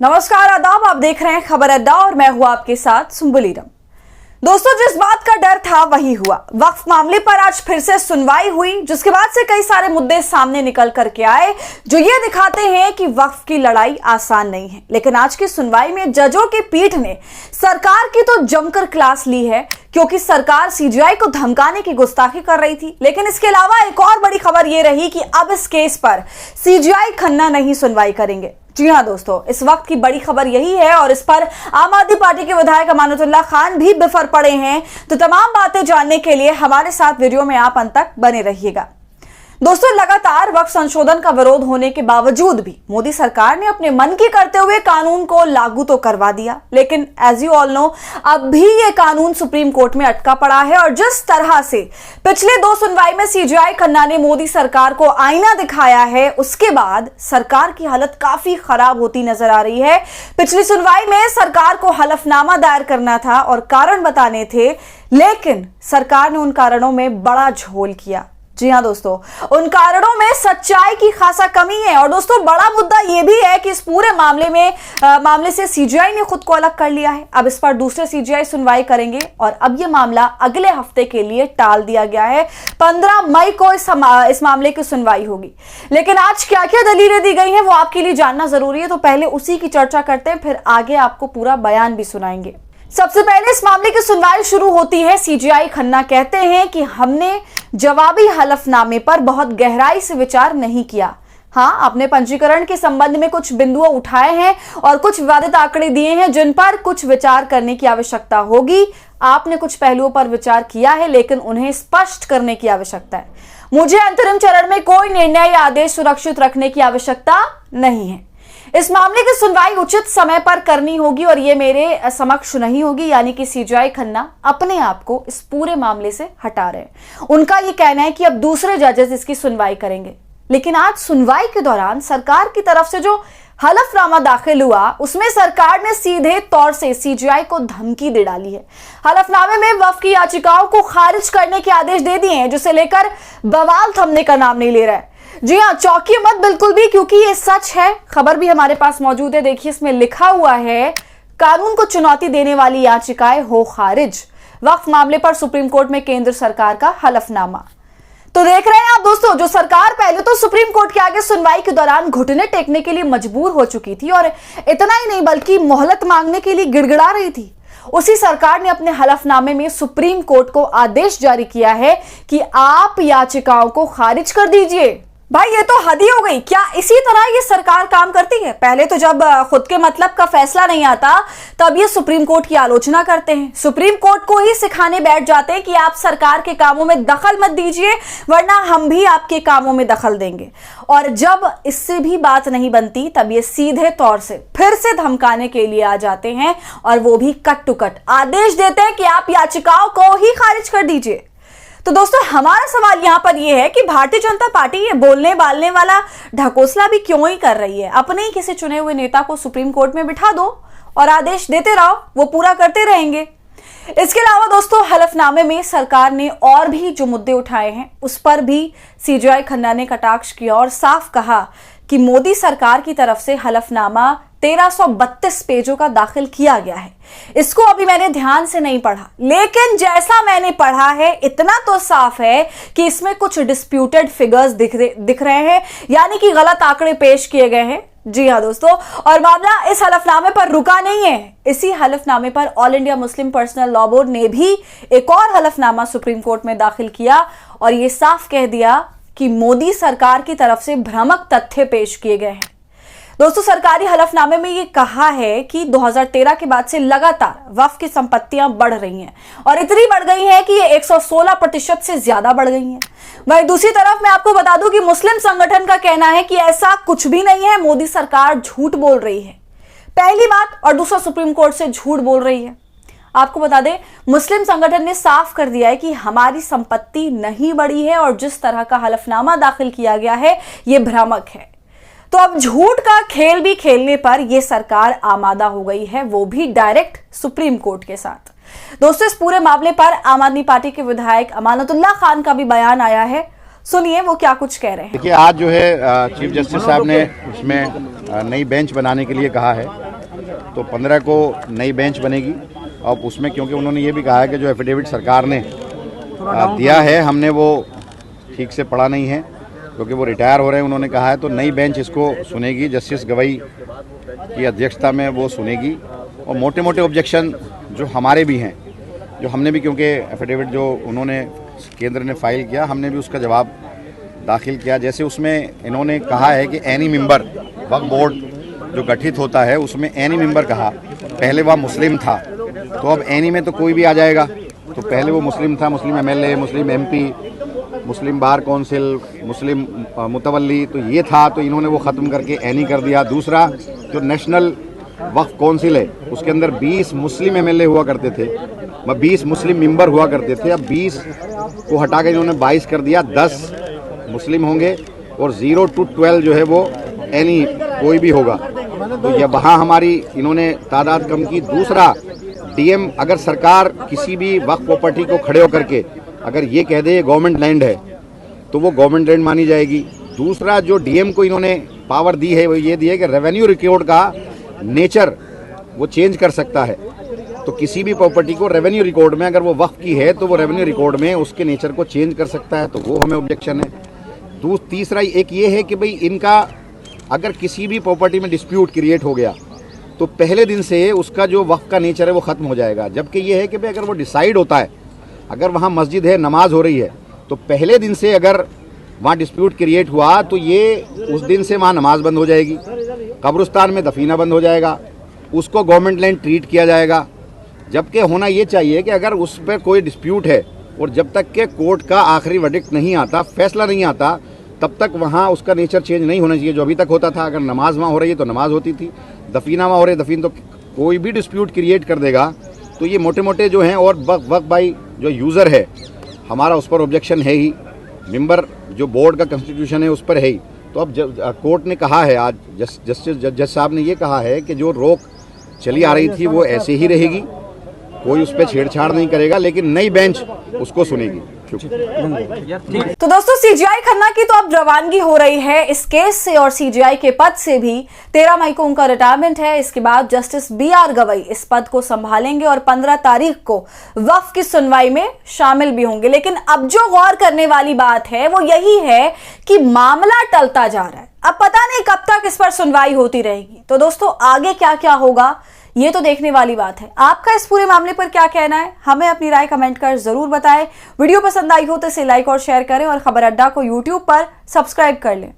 नमस्कार, आदाब। आप देख रहे हैं खबर अड्डा और मैं हूं आपके साथ सुंबुली राम। दोस्तों, जिस बात का डर था वही हुआ। वक्फ मामले पर आज फिर से सुनवाई हुई, जिसके बाद से कई सारे मुद्दे सामने निकल करके आए जो ये दिखाते हैं कि वक्फ की लड़ाई आसान नहीं है। लेकिन आज की सुनवाई में जजों की पीठ ने सरकार की तो जमकर क्लास ली है, क्योंकि सरकार सीजीआई को धमकाने की गुस्ताखी कर रही थी। लेकिन इसके अलावा एक और बड़ी खबर यह रही कि अब इस केस पर सीजीआई खन्ना नहीं सुनवाई करेंगे। जी हां दोस्तों, इस वक्त की बड़ी खबर यही है और इस पर आम आदमी पार्टी के विधायक अमानतुल्लाह खान भी बिफर पड़े हैं। तो तमाम बातें जानने के लिए हमारे साथ वीडियो में आप अंत तक बने रहिएगा। दोस्तों, लगातार वक्फ संशोधन का विरोध होने के बावजूद भी मोदी सरकार ने अपने मन की करते हुए कानून को लागू तो करवा दिया, लेकिन एज यू ऑल नो अब भी ये कानून सुप्रीम कोर्ट में अटका पड़ा है। और जिस तरह से पिछले 2 सुनवाई में सीजीआई खन्ना ने मोदी सरकार को आईना दिखाया है, उसके बाद सरकार की हालत काफी खराब होती नजर आ रही है। पिछली सुनवाई में सरकार को हलफनामा दायर करना था और कारण बताने थे, लेकिन सरकार ने उन कारणों में बड़ा झोल किया। जी हां दोस्तों, उन कारणों में सच्चाई की खासा कमी है। और दोस्तों, बड़ा मुद्दा यह भी है कि इस पूरे मामले से सीजीआई ने खुद को अलग कर लिया है। अब इस पर दूसरे सीजीआई सुनवाई करेंगे और अब यह मामला अगले हफ्ते के लिए टाल दिया गया है। 15 मई को इस मामले की सुनवाई होगी। लेकिन आज क्या क्या दलीलें दी गई हैं वो आपके लिए जानना जरूरी है। तो पहले उसी की चर्चा करते हैं, फिर आगे आपको पूरा बयान भी सुनाएंगे। सबसे पहले इस मामले की सुनवाई शुरू होती है। सीजीआई खन्ना कहते हैं कि हमने जवाबी हलफनामे पर बहुत गहराई से विचार नहीं किया। हाँ, आपने पंजीकरण के संबंध में कुछ बिंदुओं उठाए हैं और कुछ विवादित आंकड़े दिए हैं जिन पर कुछ विचार करने की आवश्यकता होगी। आपने कुछ पहलुओं पर विचार किया है, लेकिन उन्हें स्पष्ट करने की आवश्यकता है। मुझे अंतरिम चरण में कोई निर्णय या आदेश सुरक्षित रखने की आवश्यकता नहीं है। इस मामले की सुनवाई उचित समय पर करनी होगी और ये मेरे समक्ष नहीं होगी। यानी कि सीजीआई खन्ना अपने आप को इस पूरे मामले से हटा रहे हैं। उनका ये कहना है कि अब दूसरे जजेस इसकी सुनवाई करेंगे। लेकिन आज सुनवाई के दौरान सरकार की तरफ से जो हलफनामा दाखिल हुआ, उसमें सरकार ने सीधे तौर से सीजीआई को धमकी दे डाली है। हलफनामे में वक्फ की याचिकाओं को खारिज करने के आदेश दे दिए हैं, जिसे लेकर बवाल थमने का नाम नहीं ले रहा है। जी हाँ, चौंकिए मत बिल्कुल भी, क्योंकि ये सच है। खबर भी हमारे पास मौजूद है। देखिए, इसमें लिखा हुआ है, कानून को चुनौती देने वाली याचिकाएं हो खारिज। वक्फ मामले पर सुप्रीम कोर्ट में केंद्र सरकार का हलफनामा। तो देख रहे हैं आप दोस्तों, जो सरकार पहले तो सुप्रीम कोर्ट के आगे सुनवाई के दौरान घुटने टेकने के लिए मजबूर हो चुकी थी और इतना ही नहीं बल्कि मोहलत मांगने के लिए गिड़गिड़ा रही थी, उसी सरकार ने अपने हलफनामे में सुप्रीम कोर्ट को आदेश जारी किया है कि आप याचिकाओं को खारिज कर दीजिए। भाई, ये तो हद ही हो गई। क्या इसी तरह ये सरकार काम करती है? पहले तो जब खुद के मतलब का फैसला नहीं आता, तब ये सुप्रीम कोर्ट की आलोचना करते हैं। सुप्रीम कोर्ट को ही सिखाने बैठ जाते हैं कि आप सरकार के कामों में दखल मत दीजिए, वरना हम भी आपके कामों में दखल देंगे। और जब इससे भी बात नहीं बनती, तब ये सीधे तौर से फिर से धमकाने के लिए आ जाते हैं और वो भी कट टू कट आदेश देते हैं कि आप याचिकाओं को ही खारिज कर दीजिए। तो दोस्तों, हमारा सवाल यहां पर यह है कि भारतीय जनता पार्टी ये बोलने बालने वाला ढकोसला भी क्यों ही कर रही है? अपने ही किसी चुने हुए नेता को सुप्रीम कोर्ट में बिठा दो और आदेश देते रहो, वो पूरा करते रहेंगे। इसके अलावा दोस्तों, हलफनामे में सरकार ने और भी जो मुद्दे उठाए हैं, उस पर भी सीजीआई खन्ना ने कटाक्ष किया और साफ कहा कि मोदी सरकार की तरफ से हलफनामा 1332 पेजों का दाखिल किया गया है। इसको अभी मैंने ध्यान से नहीं पढ़ा, लेकिन जैसा मैंने पढ़ा है, इतना तो साफ है कि इसमें कुछ डिस्प्यूटेड फिगर्स दिख रहे हैं, यानी कि गलत आंकड़े पेश किए गए हैं। जी हाँ दोस्तों, और मामला इस हलफनामे पर रुका नहीं है। इसी हलफनामे पर all India Muslim personal law board ने भी एक और हलफनामा सुप्रीम कोर्ट में दाखिल किया और यह साफ कह दिया कि मोदी सरकार की तरफ से भ्रामक तथ्य पेश किए गए हैं। दोस्तों, सरकारी हलफनामे में ये कहा है कि 2013 के बाद से लगातार वक्फ की संपत्तियां बढ़ रही हैं और इतनी बढ़ गई हैं कि ये 116% से ज्यादा बढ़ गई हैं। वहीं दूसरी तरफ मैं आपको बता दूं कि मुस्लिम संगठन का कहना है कि ऐसा कुछ भी नहीं है, मोदी सरकार झूठ बोल रही है। पहली बात, और दूसरा सुप्रीम कोर्ट से झूठ बोल रही है। आपको बता दें, मुस्लिम संगठन ने साफ कर दिया है कि हमारी संपत्ति नहीं बढ़ी है और जिस तरह का हलफनामा दाखिल किया गया है, यह भ्रामक है। तो अब झूठ का खेल भी खेलने पर यह सरकार आमादा हो गई है, वो भी डायरेक्ट सुप्रीम कोर्ट के साथ। दोस्तों, इस पूरे मामले पर आम आदमी पार्टी के विधायक अमानतुल्लाह खान का भी बयान आया है। सुनिए वो क्या कुछ कह रहे हैं। देखिए, आज जो है चीफ जस्टिस साहब ने उसमें नई बेंच बनाने के लिए कहा है तो 15 को नई बेंच बनेगी। अब उसमें क्योंकि उन्होंने ये भी कहा है कि जो एफिडेविट सरकार ने दिया है हमने वो ठीक से पढ़ा नहीं है, क्योंकि वो रिटायर हो रहे हैं उन्होंने कहा है। तो नई बेंच इसको सुनेगी, जस्टिस गवई की अध्यक्षता में वो सुनेगी। और मोटे मोटे ऑब्जेक्शन जो हमारे भी हैं, जो हमने भी, क्योंकि एफिडेविट जो उन्होंने केंद्र ने फाइल किया, हमने भी उसका जवाब दाखिल किया। जैसे उसमें इन्होंने कहा है कि एनी मेंबर वक्फ बोर्ड जो गठित होता है उसमें एनी मेंबर कहा, पहले वह मुस्लिम था, तो अब एनी में तो कोई भी आ जाएगा। तो पहले वो मुस्लिम था, मुस्लिम एमएलए, मुस्लिम एमपी, मुस्लिम बार कौंसिल, मुस्लिम मुतवल्ली, तो ये था, तो इन्होंने वो ख़त्म करके एनी कर दिया। दूसरा जो नेशनल वक्फ कौंसिल है उसके अंदर 20 मुस्लिम एमएलए हुआ करते थे, 20 मुस्लिम मेंबर हुआ करते थे, अब 20 को हटा के इन्होंने 22 कर दिया, 10 मुस्लिम होंगे और 0 to 12 जो है वो एनी कोई भी होगा। तो ये वहाँ हमारी इन्होंने तादाद कम की। दूसरा, डीएम अगर सरकार किसी भी वक्फ प्रॉपर्टी को खड़े होकर के अगर ये कह दे गवर्नमेंट लैंड है तो वो गवर्नमेंट लैंड मानी जाएगी। दूसरा, जो डीएम को इन्होंने पावर दी है वो ये दी है कि रेवेन्यू रिकॉर्ड का नेचर वो चेंज कर सकता है। तो किसी भी प्रॉपर्टी को रेवेन्यू रिकॉर्ड में अगर वो वक्फ की है तो वो रेवेन्यू रिकॉर्ड में उसके नेचर को चेंज कर सकता है, तो वो हमें ऑब्जेक्शन है। तीसरा एक ये है कि भाई इनका अगर किसी भी प्रॉपर्टी में डिस्प्यूट क्रिएट हो गया तो पहले दिन से उसका जो वक्फ का नेचर है वो ख़त्म हो जाएगा। जबकि ये है कि भाई अगर वो डिसाइड होता है, अगर वहाँ मस्जिद है, नमाज हो रही है, तो पहले दिन से अगर वहाँ डिस्प्यूट क्रिएट हुआ तो ये उस दिन से वहाँ नमाज बंद हो जाएगी, कब्रिस्तान में दफीना बंद हो जाएगा, उसको गवर्नमेंट लैंड ट्रीट किया जाएगा। जबकि होना ये चाहिए कि अगर उस पर कोई डिस्प्यूट है और जब तक के कोर्ट का आखिरी वर्डिक्ट नहीं आता, फैसला नहीं आता, तब तक वहाँ उसका नेचर चेंज नहीं होना चाहिए जो अभी तक होता था। अगर नमाज वहाँ हो रही है तो नमाज होती थी, दफीना वहाँ हो रही है दफीन, तो कोई भी डिस्प्यूट क्रिएट कर देगा। तो ये मोटे मोटे जो हैं, और वक्फ भाई जो यूज़र है हमारा उस पर ऑब्जेक्शन है ही, मेंबर जो बोर्ड का कॉन्स्टिट्यूशन है उस पर है ही। तो अब कोर्ट ने कहा है, आज जस्टिस जज साहब ने ये कहा है कि जो रोक चली आ रही थी वो ऐसे ही रहेगी, कोई उस पर छेड़छाड़ नहीं करेगा, लेकिन नई बेंच उसको सुनेगी। तो दोस्तों, सीजीआई खन्ना की तो अब रवानगी हो रही है इस केस से, और सीजीआई के पद से भी 13 मई को उनका रिटायरमेंट है। इसके बाद जस्टिस बीआर गवई इस पद को संभालेंगे और 15 तारीख को वक्फ की सुनवाई में शामिल भी होंगे। लेकिन अब जो गौर करने वाली बात है वो यही है कि मामला टलता जा रहा है। अब पता नहीं कब तक इस पर सुनवाई होती रहेगी। तो दोस्तों, आगे क्या क्या होगा ये तो देखने वाली बात है। आपका इस पूरे मामले पर क्या कहना है, हमें अपनी राय कमेंट कर जरूर बताएं। वीडियो पसंद आई हो तो इसे लाइक और शेयर करें और खबर अड्डा को यूट्यूब पर सब्सक्राइब कर लें।